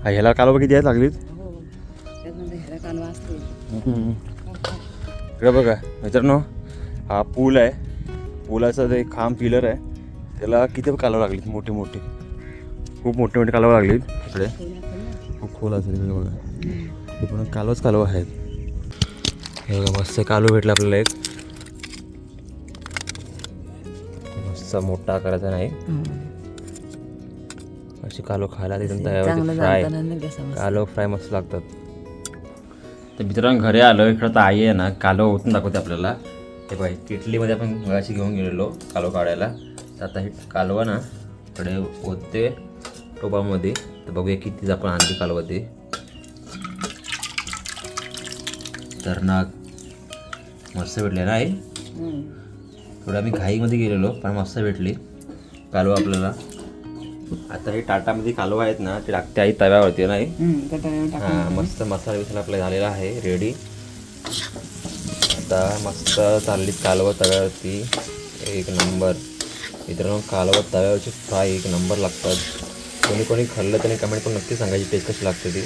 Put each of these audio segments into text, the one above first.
ह्याला कालवा किती आहेत लागलीत? हो त्याच्यामध्ये ह्याला कालवा असतो. इकडे बघा मित्रांनो, हा पूल आहे. पुलाचा ते खांब पिलर आहे, त्याला किती कालवा लागलीत, मोठे मोठे, खूप मोठे मोठे कालवा लागलीत. इकडे खूप खोल असेल इकडे बघा, हे पण कालवाच कालवा आहेत. हे बघा मस्त कालवा भेटला आपल्याला एक, मस्त मोठा आकाराचा नाही. अशी कालव खायला तिथून फ्राय, कालव फ्राय मस्त लागतात. तर मित्रांनो घरी आलो, इकडं तर आई आहे ना कालव ओतून दाखवते आपल्याला. हे बाई किटलीमध्ये आपण मगाशी घेऊन गेलेलो कालव काढायला, तर आता ही कालवा ना इकडे ओतते टोपामध्ये. तर बघूया किती आपण आणली कालवा ते. तर ना मस्त भेटले ना आई, थोडं आम्ही घाईमध्ये गेलेलो पण मस्त भेटली कालवा आपल्याला. आता हे टाटामध्ये कालवा आहेत ना, ते टाकते आई तव्यावरती नाही. हां मस्त मसाला बिसाला आपला झालेला आहे रेडी. आता मस्त चालली कालवा तव्यावरती, एक नंबर. मित्रांनो कालवा तव्यावरची फ्राय एक नंबर लागतात. कोणी कोणी खाल्लं त्याने कमेंट पण नक्की सांगायची टेस्ट कशी लागते ती.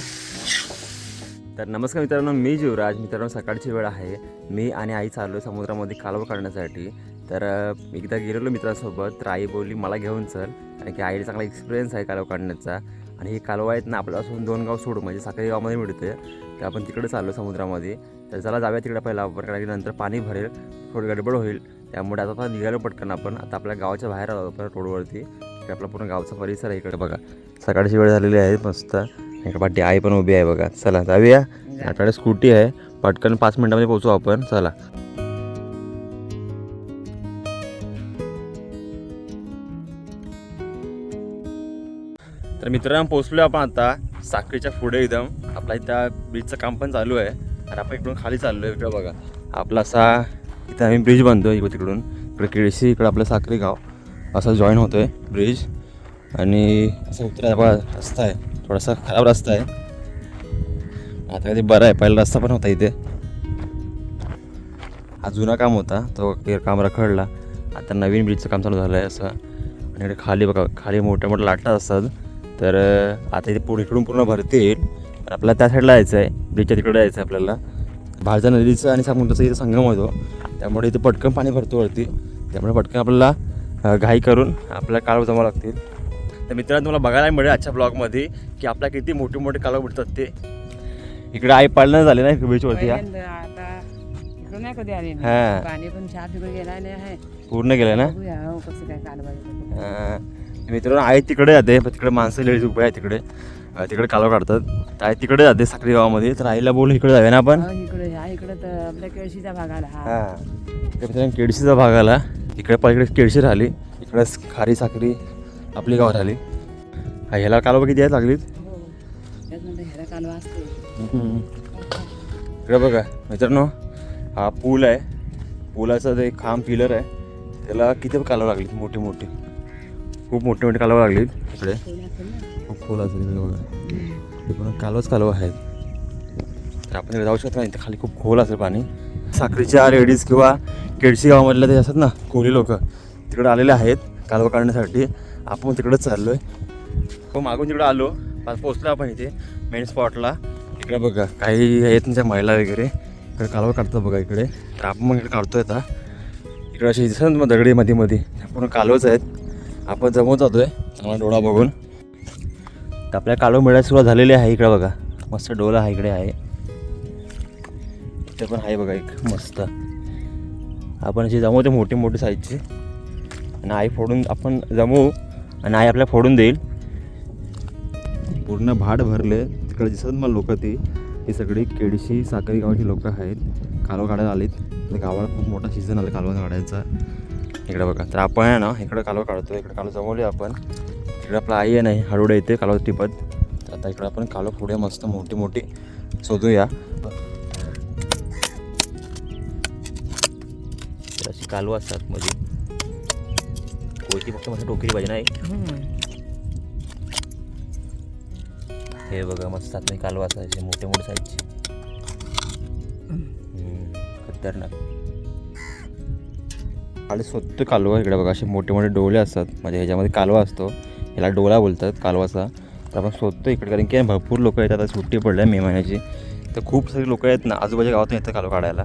तर नमस्कार मित्रांनो, मी युवराज. मित्रांनो सकाळची वेळ आहे, मी आणि आई चाललो आहे समुद्रामध्ये कालवा काढण्यासाठी. तर एकदा गेलेलो मित्रांसोबत, तर आई बोलली मला घेऊन चल, कारण की आईला चांगला एक्सपिरियन्स आहे कालवा काढण्याचा. आणि ही कालवा आहेत ना आपल्यापासून 2 गाव सोडून म्हणजे साखरी गावामध्ये मिळते, तर आपण तिकडे चाललो समुद्रामध्ये. तर चला जाऊया तिकडे पहिला आपण, कारण की नंतर पाणी भरेल, थोडी गडबड होईल. त्यामुळे आता निघालो पटकन आपण. आता आपल्या गावाच्या बाहेर आलो आपण रोडवरती, की आपला पूर्ण गावचा परिसर आहे इकडे बघा. सकाळची वेळ झालेली आहे मस्त. इकडे पाठी आई पण उभी आहे बघा. चला जाऊया, आपल्याकडे स्कूटी आहे, पटकन 5 मिनिटामध्ये पोहोचू आपण. चला. तर मित्रांनो पोहोचलो आपण आता साखरेच्या पुढे एकदम. आपला इथं ब्रिजचं काम पण चालू आहे आणि आपण इकडून खाली चाललो आहे. इकडं बघा आपला असा इथं आम्ही ब्रिज बांधतो इकडे, तिकडून इकडे केळशी, इकडं आपलं साखरी गाव असं जॉईन होतो आहे ब्रिज. आणि असं उतरायला बघा रस्ता आहे, थोडासा खराब रस्ता आहे. आता कधी बरं आहे, पहिला रस्ता पण होता इथे, हा जुना काम होता तो काम रखडला. आता नवीन ब्रिजचं काम चालू झालं आहे असं. आणि इकडे खाली बघा, खाली मोठ्या मोठ्या लाटा असतात. तर आता इथे इकडून पूर्ण भरती येईल. आपल्याला त्या साईडला जायचं आहे, ब्रिजच्या तिकडे जायचं आहे आपल्याला. भारजा नदीचं आणि समुद्राचा इथे संगम होतो, त्यामुळे इथे पटकन पाणी भरतो वरती. त्यामुळे पटकन आपल्याला घाई करून आपल्याला कालव जमावं लागतील. तर मित्रांनो तुम्हाला बघायला मिळेल आजच्या ब्लॉगमध्ये की आपल्या किती मोठे मोठे कालव भेटतात ते. इकडे आई पाळणं झाले ना बीचवरती, पाणी पण चहा तिकडे गेला आहे, पूर्ण गेलं ना. कसं काय कालवा. मित्रांनो आई तिकडे जाते, पण तिकडे माणसं लेडीज उभे आहे तिकडे, तिकडे कालवा काढतात. तर आई तिकडे जाते साखरी गावामध्ये. तर आईला बोल इकडे जाऊया ना आपण. इकडे तर आपल्या केळशीचा भाग आला. मित्रांनो केळशीचा भाग आला, इकडे पलीकडे केळशी राहिली, इकडे खारी साखरी आपली गाव राहिली. ह्याला कालवा किती आहेत लागलीत? त्याच्यामध्ये ह्याला कालवा असतो. इकडे बघा मित्रांनो, हा पूल आहे, पुलाचा ते खांब पिलर आहे, त्याला किती कालवा लागलीत, मोठे मोठे, खूप मोठे मोठे कालवा लागलीत. इकडे खूप खोल असेल इकडे बघा, हे पण कालवाच कालवा आहेत. तर आपण इकडे जाऊ शकत नाही, खाली खूप खोल असेल पाणी. साखरीच्या लेडीज किंवा केळशी गावामधल्या ते असतात ना कोळी लोक, तिकडे आलेले आहेत कालवा काढण्यासाठी. आपण तिकडेच चाललो आहे, हो मागून तिकडे आलो, पोचलो आपण इथे मेन स्पॉटला. इकडे बघा काही आहेत त्यांच्या महिला वगैरे इकडे कालवा काढतात बघा इकडे. तर आपण मग इकडे काढतोय आता. इकडे अशी दिसत मग दगडी मध्ये पूर्ण कालवच आहेत. आपण जमवत जातोय चांगला डोळा बघून. तर आपल्या कालव मिळायला सुरुवात झालेली आहे. इकडे बघा मस्त डोला आहे, इकडे आहे, इथे पण आहे बघा एक मस्त. आपण अशी जमवते मोठी मोठी साईजची, आणि आई फोडून आपण जमवू आणि आई आपल्याला फोडून देईल. पूर्ण भाड भरले तिकडे दिसत मला लोक, ती सगळी केळशी साखरी गावाची लोक आहेत, कालवा काढायला आलीत. गावाला खूप मोठा सीझन आला कालवा काढायचा. इकडे बघा, तर आपण आहे ना इकडे कालवा काढतो, इकडे कालवा जमवले आपण. इकडे आपला आई आहे नाही हळूडे येते कालवा टिपत. तर आता इकडे आपण कालवा पुढे मस्त मोठी मोठी शोधूया. अशी कालवा असतात मध्ये, कोयती फक्त मस्त टोकरी पाहिजे नाही. हे बघा मस्त आत कालवा असायचे मोठे मोठे साईजचे, खतरनाक. खाली स्वतः कालवा इकडे बघा, असे मोठे मोठे डोळे असतात, म्हणजे ह्याच्यामध्ये कालवा असतो, ह्याला डोला बोलतात कालवाचा. तर आपण शोधतो इकडे, कारण की भरपूर लोक येतात. आता सुट्टी पडल्या मे महिन्याची, तर खूप सारे लोक आहेत ना आजूबाजूच्या गावातून येतं कालव काढायला.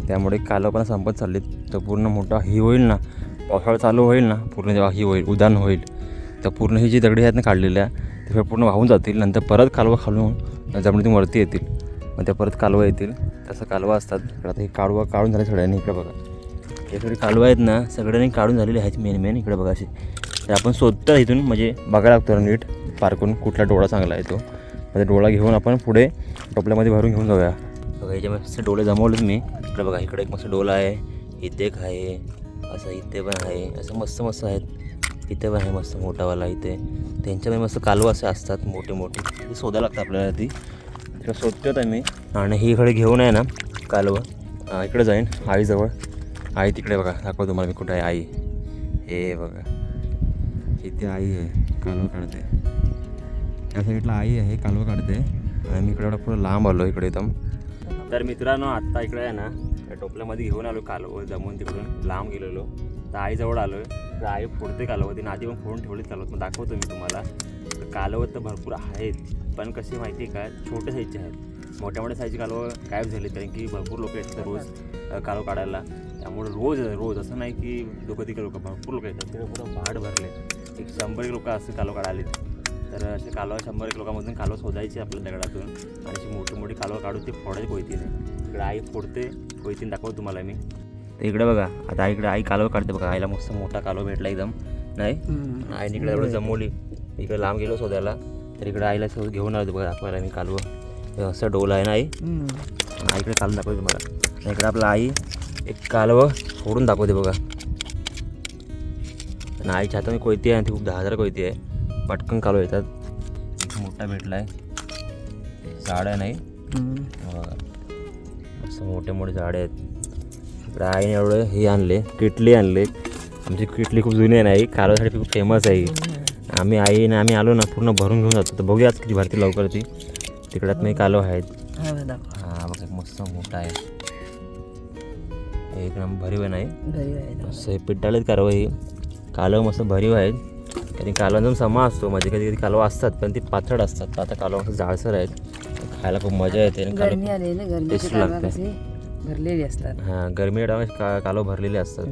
त्यामुळे कालव पण संपत चाललीत. तर पूर्ण मोठा ही होईल ना, पावसाळा चालू होईल ना, पूर्ण जेव्हा ही होईल उदान होईल, तर पूर्ण ही जी दगडी आहेत ना काढलेल्या ते पूर्ण वाहून जातील. नंतर परत कालवं खालून जमिनीतून वरती येतील, मग त्या परत कालवं येतील. तसं कालवं असतात. तर आता हे कालवं काढून झाले सगळ्यांनी. इकडे बघा, हे सगळे कालवं आहेत ना सगळ्यांनी काढून झालेले आहेत मेन इकडे बघा असे. तर आपण शोधतो इथून, म्हणजे बघायला लागतो नीट पारकून कुठला डोळा चांगला आहे तो. म्हणजे डोळा घेऊन आपण पुढे टोपल्यामध्ये भरून घेऊन जाऊया. बघा याच्या मस्त डोळे जमवलेत मी. इकडे बघा, इकडे एक मस्त डोला आहे, इथे एक आहे, असं इथे पण आहे, असं मस्त मस्त आहेत. इथे पण आहे मस्त मोठावाला इथे. त्यांच्यामध्ये मस्त कालवं असे असतात मोठे मोठे, ते शोधायला लागतं आपल्याला. ती तिकडे शोधतोच आहे मी. आणि ही इकडे घेऊन आहे ना कालवं, इकडे जाईन आईजवळ. आई तिकडे बघा, दाखव तुम्हाला मी कुठे आहे आई. हे बघा इथे आई आहे, कालवं काढते. त्या साईडला आई आहे, कालवं काढते. आणि मी इकडे एवढा पुढं लांब आलो इकडे एकदम. तर मित्रांनो आत्ता इकडे आहे ना टोपल्यामध्ये घेऊन आलो कालवं जमून, तिकडून लांब गेलेलो. तर आईजवळ आलो आहे. तर आई फोडते कालवं. ती आधी पण फोडून ठेवलीत कालवं, मग दाखवतो मी तुम्हाला. तर कालवं तर भरपूर आहेत, पण कसे माहिती आहे का, छोट्या साईजचे आहेत. मोठ्या मोठ्या साईजचे कालवं गायब झाले, कारण की भरपूर लोक येतात रोज कालवं काढायला. त्यामुळे रोज असं नाही की दोघं तिकडे लोक, भरपूर लोक येतात. तिकडे पुढं भाड भरले, एक 100 लोक असं कालवं काढाले. तर असे कालवं 100 लोकांमधून कालवं शोधायचे आपल्या दगडातून, आणि अशी मोठी मोठी कालवं काढून ते फोडायचे कोयतीने. इकडे आई फोडते कोयतीने, दाखवतो तुम्हाला मी. तर इकडे बघा, आता इकडे आई कालवं काढते बघा. आईला मस्त मोठा कालवं भेटला एकदम. नाही आईने इकडे एवढं जमवली. इकडे लांब गेलो शोधायला, तर इकडे आईला शोध घेऊन आलो बघा दाखवायला मी कालवं. असं डोला आहे ना आई. आईकडे कालवं दाखवते तुम्हाला. इकडे आपला आई एक कालवं फोडून दाखवते बघा. आणि आईच्या हातात मी कोयती आहे, ती खूप 10,000 कोयती आहे. पटकन कालवं येतात. एक मोठा भेटला आहे, झाड आहे नाही बघा, असं मोठे मोठे झाडे आहेत. इकडे आईने एवढं हे आणले, किटली आणले. आमची किटली खूप जुनी आहे नाही, कालवसाठी खूप फेमस आहे. आम्ही आलो ना पूर्ण भरून घेऊन जातो. तर बघूयाच किती भरती लवकर ती. तिकड्यात मी कालव आहेत. हां बघा मस्त मोठा आहे, एक नंबर भरीव आहे नाही. असं हे पिटाळेत कालव, ही कालव मस्त भरीव आहेत. कारण कालवांचा समा असतो, म्हणजे कधी कधी कालव असतात पण ती पातळ असतात. आता कालव असं जाडसर आहेत, खायला खूप मजा येते. टेस्ट लागते, भरलेली असतात. हां गरमी कालव भरलेले असतात.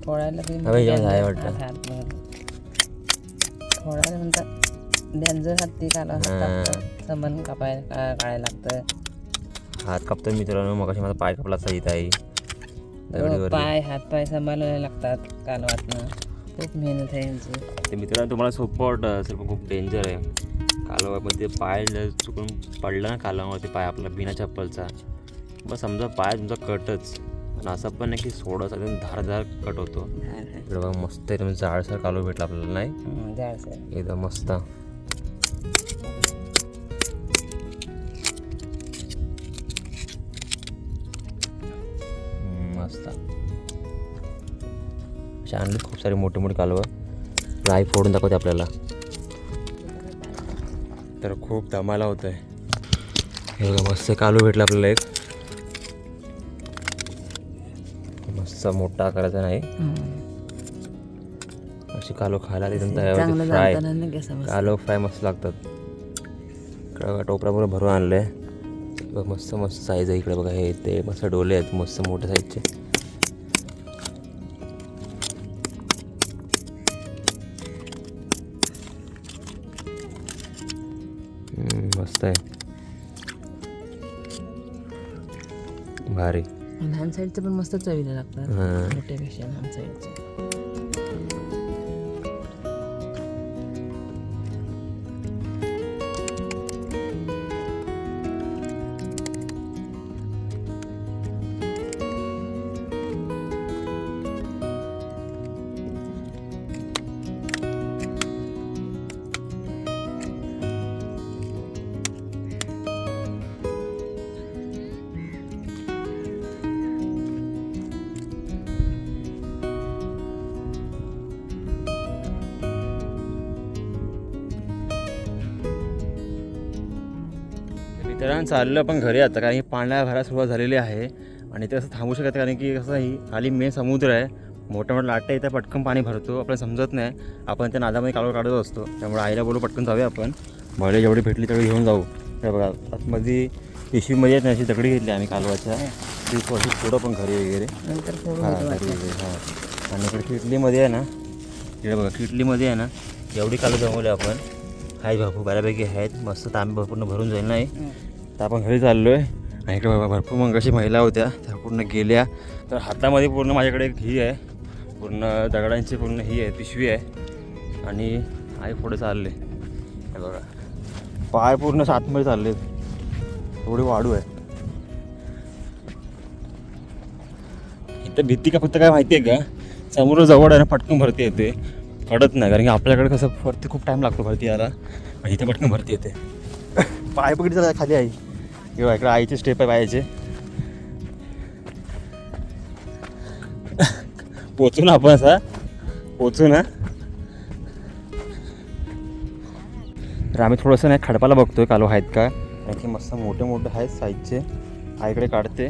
फोडायला वाटतं, फोडायला म्हणतात डेंजर हत्ती कालव समान काढायला लागतं. हात कापतो मित्रांनो, मग माझा पाय कापला असा इथं आहे. हात पाय सांभाळायला लागतात कालवातनं, खूप मेहनत आहे यांची. ते मित्रांनो तुम्हाला सोपं वाटत असेल, पण खूप डेंजर आहे. कालवामध्ये पाय चुकून पडला ना कालवावरती, पाय आपला बिना चप्पलचा, बस समजा पाय तुमचा कटच. आणि असं पण नाही की सोडच, एकदम धारधार कट होतो. इकडे बघा मस्त एकदम जाडसर कालव भेटला आपल्याला नाही, जाडसर एकदम मस्त. मस्त असे आणले खूप सारे मोठे मोठे कालवं. आई फोडून दाखवते आपल्याला. तर खूप दमाला होत आहे. हे बघा मस्त कालू भेटला आपल्याला एक, मस्त मोठा आकाराचा नाही. अशी कालव खायला एकदम तयार होते. फ्राय कालव फ्राय मस्त लागतात. इकडे टोपरापुरा भरून आणलं आहे बघ, मस्त मस्त साईज आहे. इकडे बघा हे ते मस्त डोले आहेत, मस्त मोठ्या साईजचे. मस्त आहे, भारी. लहान साईडचं पण मस्त चवीला लागतात, मोठ्यापेक्षा लहान साईडचं. मित्रांनो चाललं आपण घरी आता, कारण की पाण्याला भरायला सुरुवात झालेली आहे. आणि ते असं थांबू शकत, कारण की कसं ही खाली मेन समुद्र आहे, मोठ्या मोठ्या लाटा येतात, पटकन पाणी भरतो, आपल्याला समजत नाही. आपण त्या नादामध्ये कालवा काढत असतो. त्यामुळे आईला बोलू पटकन जाऊया आपण, भले जेवढी भेटली तेवढी घेऊन जाऊ. हे बघा आतमध्ये पिशवीमध्ये येत नाही अशी दगडी घेतली आम्ही कालवाच्या, ती थोडी थोडं पण घरी वगैरे. नंतर हां घरी वगैरे हां. आणि इकडे किटलीमध्ये आहे ना, इकडे बघा किटलीमध्ये आहे ना एवढी कालवं जमवली आपण. आहे बापू बऱ्यापैकी आहेत, मस्त तांबे पूर्ण भरून जाईल नाही. तर आपण घरी चाललो आहे. आणि इकडे बघा भरपूर मग अशी महिला होत्या, त्या पूर्ण गेल्या. तर हातामध्ये पूर्ण माझ्याकडे एक ही आहे, पूर्ण दगडांची पूर्ण ही आहे पिशवी आहे. आणि आई पुढे चालले, हे बघा पाय पूर्ण आतमध्ये चालले, थोडी वाढू आहे. इथं भीती का फक्त काय माहिती आहे का, समोर जवळ आहे ना पटकन भरती येते, कळत नाही. कारण की आपल्याकडे कसं भरती खूप टाईम लागतो भरती यायला, आणि इथे पटकन भरती येते. पाय पकडी जरा खाली आई, किंवा इकडे आईचे स्टेप आहे पायाचे. पोचू ना आपण, असा पोचू ना. तर आम्ही थोडंसं नाही खडपाला बघतोय कालवा आहेत का, आणखी मस्त मोठे मोठे आहेत साईजचे. आईकडे काढते,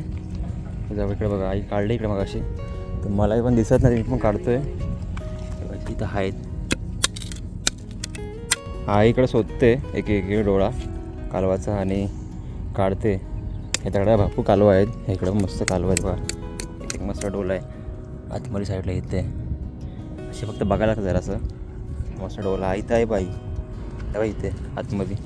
जाऊ इकडे बघा आई काढली इकडे मग अशी, तर मलाही पण दिसत नाही, मी पण काढतोय. तिथं आहेत, आईकडे शोधते एक एक डोळा कालवाचा आणि काढते. हे दगडा भरपूर कालवा आहेत, इकडं मस्त कालवा आहेत बघा. एक मस्त डोला आहे आतमध्ये साईडला येते, असे फक्त बघायला लागतं जरासं. मस्त डोला इथं आहे बाई, तेव्हा इथे आतमध्ये.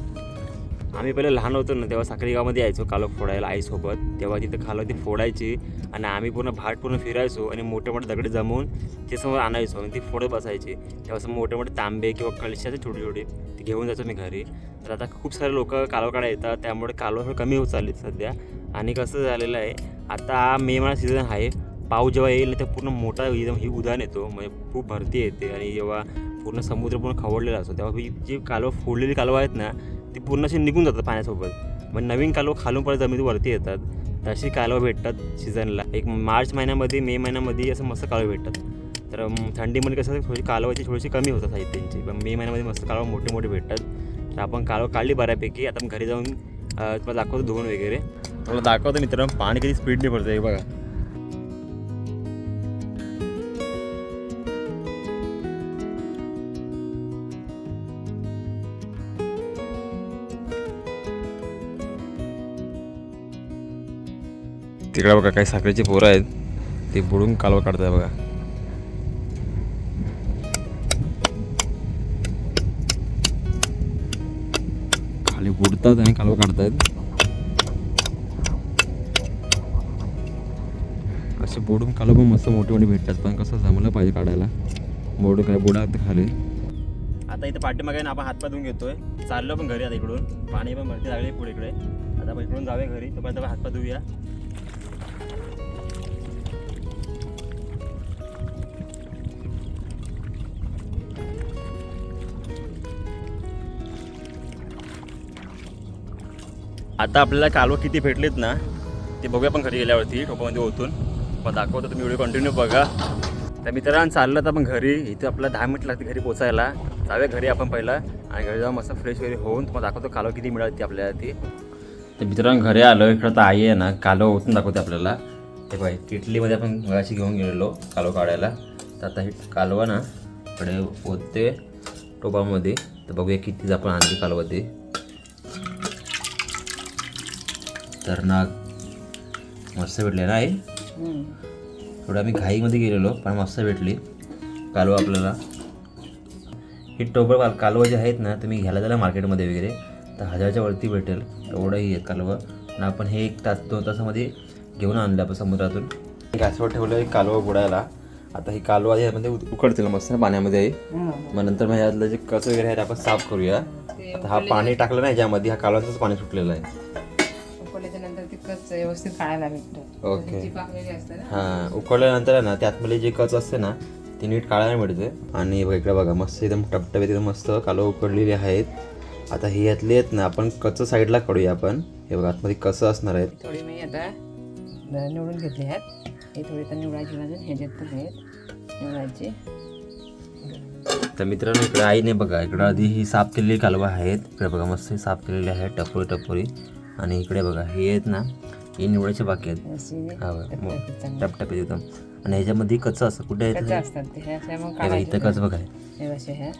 आम्ही पहिले लहान होतो ना तेव्हा साखरी गावामध्ये यायचो कालव फोडायला आईसोबत. तेव्हा तिथं कालव ती फोडायची आणि आम्ही पूर्ण भाट पूर्ण फिरायचो आणि मोठे मोठे दगड जमवून ते समोर आणायचो आणि ती फोडत बसायची. तेव्हा असं मोठे मोठे तांबे किंवा कळशाचे छोटे छोटे ते घेऊन जायचो मी घरी. तर आता खूप सारे लोक कालव काढायला येतात, त्यामुळे कालव कमी होत चालली सध्या. आणि कसं झालेलं आहे, आता मे महिना सीझन आहे, पाऊस जेव्हा येईल तेव्हा पूर्ण मोठा एकदम ही उधाण येतो, म्हणजे खूप भरती येते. आणि जेव्हा पूर्ण समुद्र पूर्ण खवळलेला असतो तेव्हा ही जी कालव फोडलेली कालवं आहेत ना ती पूर्ण अशी निघून जातात पाण्यासोबत. मग नवीन कालवं खालून परत जमिनीवरती येतात. तशी कालवं भेटतात सीझनला, एक मार्च महिन्यामध्ये मे महिन्यामध्ये असं मस्त कालवं भेटतात. तर थंडीमध्ये कसं थोडी कालवाची थोडीशी कमी होतात साहित्यांची, पण मे महिन्यामध्ये मस्त कालवं मोठे मोठे भेटतात. तर आपण कालवं काढली बऱ्यापैकी. आता घरी जाऊन तुम्हाला दाखवतो धुवून वगैरे. तुम्हाला दाखवतो मित्रांनो पाणी किती स्पीडने पडतं आहे बघा. तिकडे बघा काही साखरेची पोरं आहेत, ते बुडून कालवा काढतात बघा. खाली बुडतात आणि कालवा काढतात. असे बुडून कालवा पण मस्त मोठे मोठे भेटतात, पण कसं जमलं पाहिजे काढायला. मोडून काय बुडात खाली. आता इथं पाठीमागे ना आपण हातपाय धुवून घेतोय, चाललो पण घरी. आता इकडून पाणी पण भरती लागली पुढे इकडे. आता आपण इकडून जाऊया घरी, तोपर्यंत हातपाय धुऊया. आता आपल्याला कालवं किती भेटलेत ना ते बघूया पण घरी गेल्यावरती टोपामध्ये ओतून. मग दाखवतो, तुम्ही व्हिडिओ कंटिन्यू बघा. तर मित्रांनो चाललं तर आपण घरी, इथे आपल्याला 10 मिनिट लागते घरी पोचायला. जाऊया घरी आपण पहिला, आणि घरी जाऊन मस्त फ्रेश वगैरे होऊन तुम्हाला दाखवतो कालवं किती मिळाली ती आपल्याला ती. तर मित्रांनो घरी आलो, इकडं तर आई आहे ना कालवं ओतून दाखवते आपल्याला. हे बाई किटलीमध्ये आपण मगाशी घेऊन गेलेलो कालवं काढायला. तर आता ही कालवं ना इकडे ओतते टोपामध्ये. तर बघूया किती आपण आणली कालवं ती. तर ना मस्त भेटले ना आई, थोडं आम्ही घाईमध्ये गेलेलो पण मस्त भेटली कालवं आपल्याला. ही टोबळ कालवं जे आहेत ना तुम्ही घ्यायला झाला मार्केटमध्ये वगैरे तर 1000च्या वरती भेटेल, एवढंही आहेत कालवं. आणि आपण हे 1 तास 2 तासामध्ये घेऊन आणलं आपण समुद्रातून. गॅसवर ठेवलं एक कालवं बुडायला. आता ही कालवं यामध्ये उकडतील मस्त पाण्यामध्ये आहे. मग नंतर मग ह्यातलं जे कच वगैरे आहे आपण साफ करूया. आता हा पाणी टाकलं नाही ज्यामध्ये, हा कालवाचंच पाणी सुटलेलं आहे. उकळल्यानंतर ते कच व्यवस्थित काढायला भेटतं. ओके. जी पाकलेली असते ना, हां उकळल्यानंतर आहे ना त्यातमध्ये जे कच असते ना ती नीट काढायला मिळते. आणि इकडे बघा मस्त एकदम टपटपीत एकदम मस्त कालवं उकडलेली आहेत. आता ही यातली आहेत ना आपण कच साईडला काढूया आपण. हे बघा आतमध्ये कसं असणार आहे. थोडी मी आता निवडून घेतली आहेत. हे थोडी तर निवडायची अजून ह्याच्यात पण आहेत निवडायची. तर मित्रांनो इकडे आईने बघा इकडं आधी ही साफ केलेली कालवं आहेत. इकडे बघा मस्त साफ केलेली आहे टपोरी टपोरी. आणि इकडे बघा हे आहेत ना हे निवडायचे बाकी आहेत. हा टपटपीत एकदम. आणि ह्याच्यामध्ये कच्चं असतं कुठे कच्चे आहे असतात ते, हे असे मग ते? इथं कच बघ आहे, हे असे ह्या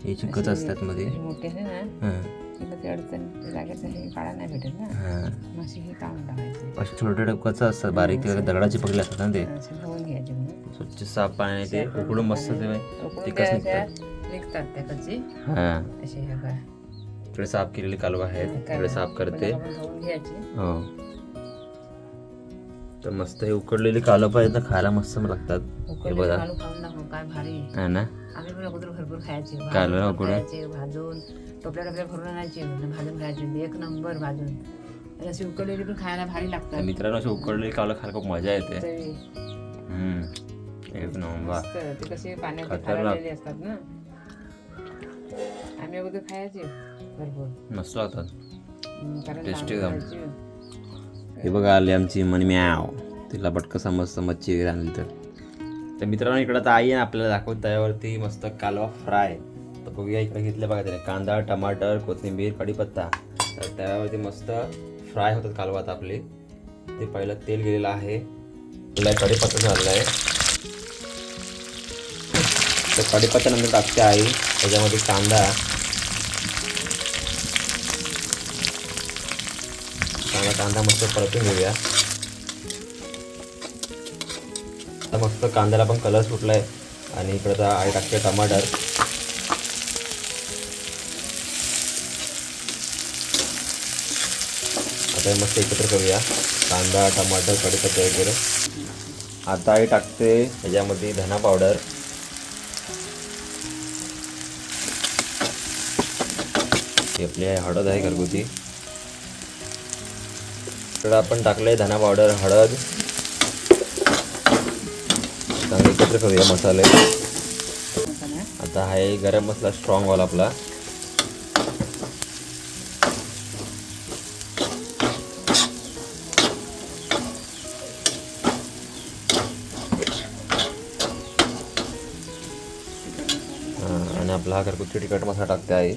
हे चिकच असतात मध्ये. अशी मोठी आहे ना, हां तिला ते अडचण ते जागेचं हे काढा नाही भेटत ना, हां, मग अशी हे काढून टाकायचे, असे छोटे छोटे कच्चं असतात बारीक, ते दगडाची पकडले असतात ना ते. असे धुवून घ्यायचे म्हणून स्वच्छ साफ पाण्याने ते उकडून मस्त ते उकडून ते ते कस अशा निघतात. निघतात त्या कच्ची हां, असे ह्या काय इकडे साफ केलेली कालवा आहेत, इकडे साफ करते. आपण धुवून घ्यायची. हो, तर मस्त हे उकडलेली कालवा आहेत ना, खायला मस्त लागतात. हे उकडलेले बघा आलू खाऊन दाखव काय भारी. हा ना, आम्ही पण अगोदर भरपूर खायचे, कालवा भाजून उकडून? खायचे, भाजून टोपल्या टोपल्या भरून आणायचे, भाजून खायचे, एक नंबर भाजून. आणि अशी उकडलेली पण खायला भारी तर लागतात. मित्रांनो अशी उकडलेली कालवा खायला खूप मजा येते. चवी. एक नंबर. मस्त. ते कशी पाण्यात खतरनाक. खारवलेली असतात ना, आम्ही अगोदर खायचे भरपूर. मस्त लागतात. कारण टेस्टी लहान एकदम. खायची. हे बघा आली आमची मॅव, तिला पटकन समजतं मच्छी वगैरे आणली तर मित्रांनो इकडं तर आई आहे आपल्याला दाखवत त्यावरती मस्त कालवा फ्राय. तर बघूया इकडे घेतले बघा त्याने कांदा, टमाटर, कोथिंबीर, कढीपत्ता. तर त्यावरती मस्त फ्राय होतात कालवा. आता आपले ते पहिलं तेल गेलेलं आहे, आपला कढीपत्ता झालेला आहे. तर कढीपत्ता नंतर टाकते आई त्याच्यामध्ये कांदा, कांदा मस्त परतून घेऊया. आता मस्त कांद्याला पण कलर सुटलाय आणि इकडे तर आई टाकते टमाटर. आता हे मस्त एकत्र करूया कांदा, टमाटर, कढीपत्ता वगैरे. आता आई टाकते ह्याच्यामध्ये धना पावडर, ही आपली हळद आहे घरगुती. इकडं आपण टाकलंय धना पावडर, हळद. चांगले एकत्र करूया मसाले. आता आहे गरम मसाला स्ट्रॉंग वाला आपला. आणि आपला हा घरगुती तिखट मसाला टाकते आहे.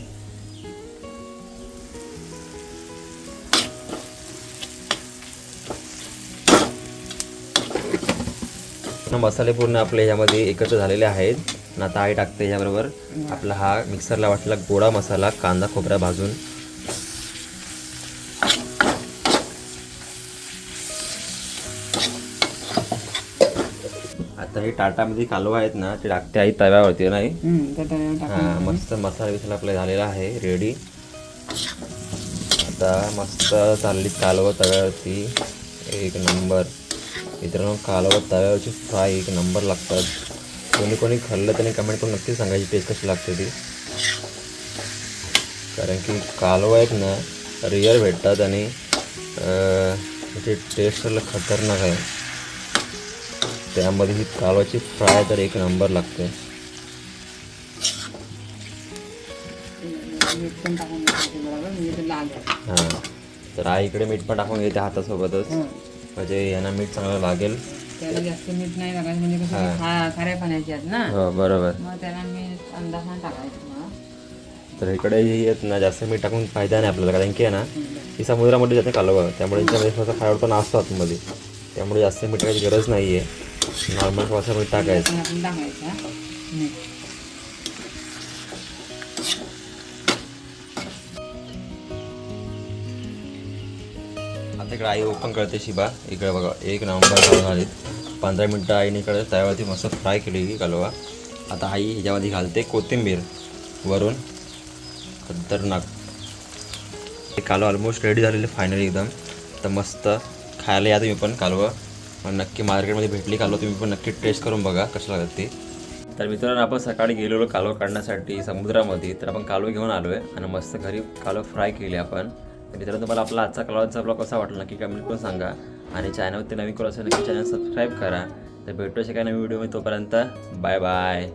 मसाले पूर्ण आपले ह्यामध्ये एकत्र झालेले आहेत. आणि आता आई टाकते ह्याबरोबर आपला हा मिक्सरला वाटलेला गोडा मसाला, कांदा खोबरा भाजून. आता हे टाटामध्ये कालवा आहेत ना ते टाकते आई तव्यावरती नाही. हा, मस्त मसाला बिसाला आपला झालेला आहे रेडी. आता मस्त चालली कालवा तव्यावरती, एक नंबर. मित्रांनो कालवा तव्यावरची फ्राय एक नंबर लागतात. कोणी कोणी खाल्लं त्याने कमेंट करून नक्की सांगायची टेस्ट कशी लागते ती. कारण की कालवा एक ना रिअल भेटतात आणि त्याची टेस्ट खतरनाक आहे. त्यामध्ये ही कालवाची फ्राय तर एक नंबर लागते. हां, तर आई इकडे मीठ पण टाकून घेते हातासोबतच, म्हणजे यांना मीठ चांगलं लागेल. त्याला जास्त मीठ नाही टाकायचं, म्हणजे कसं खाऱ्या पाण्याची आहेत ना. हो बरोबर. मग त्याला मीठ अंदाजाने टाकायचं. तर इकडे येत ना जास्त मीठ टाकून फायदा नाही आपल्याला, कारण की आहे ना ही समुद्रामध्ये जाते कालवा, त्यामुळे याच्यामध्ये थोडासा खारटपणा असतो आतमध्ये. त्यामुळे जास्त मीठ टाकायची गरज नाही आहे. नॉर्मल थोडासा मीठ टाकायचं. आपण टाकायचं मीठ. आता इकडे आई ओपन करते शिबा. इकडे बघा एक नंबर घालून आली. 15 मिनटं आईने इकडे त्यावरती मस्त फ्राय केली कालवा. आता आई ह्याच्यामध्ये घालते कोथिंबीर वरून. खतरनाक. हे कालवा ऑलमोस्ट रेडी झालेले फायनली एकदम. तर मस्त खायला या तुम्ही पण कालवा. पण नक्की मार्केटमध्ये भेटली कालवा, तुम्ही पण नक्की टेस्ट करून बघा कसं लागत ती. तर मित्रांनो आपण सकाळी गेलेलो कालवा काढण्यासाठी समुद्रामध्ये. तर आपण कालवा घेऊन आलो आहे आणि मस्त घरी कालवा फ्राय केली आपण. तर मित्रांनो तुम्हाला आपला आजचा कालवाचा ब्लॉग कसा वाटला नक्की कमेंट करून सांगा. आणि चॅनलवरती नवीन करू असेल नक्की चॅनल सबस्क्राईब करा. तर भेटू शकाय नवीन व्हिडिओमध्ये. तोपर्यंत बाय बाय.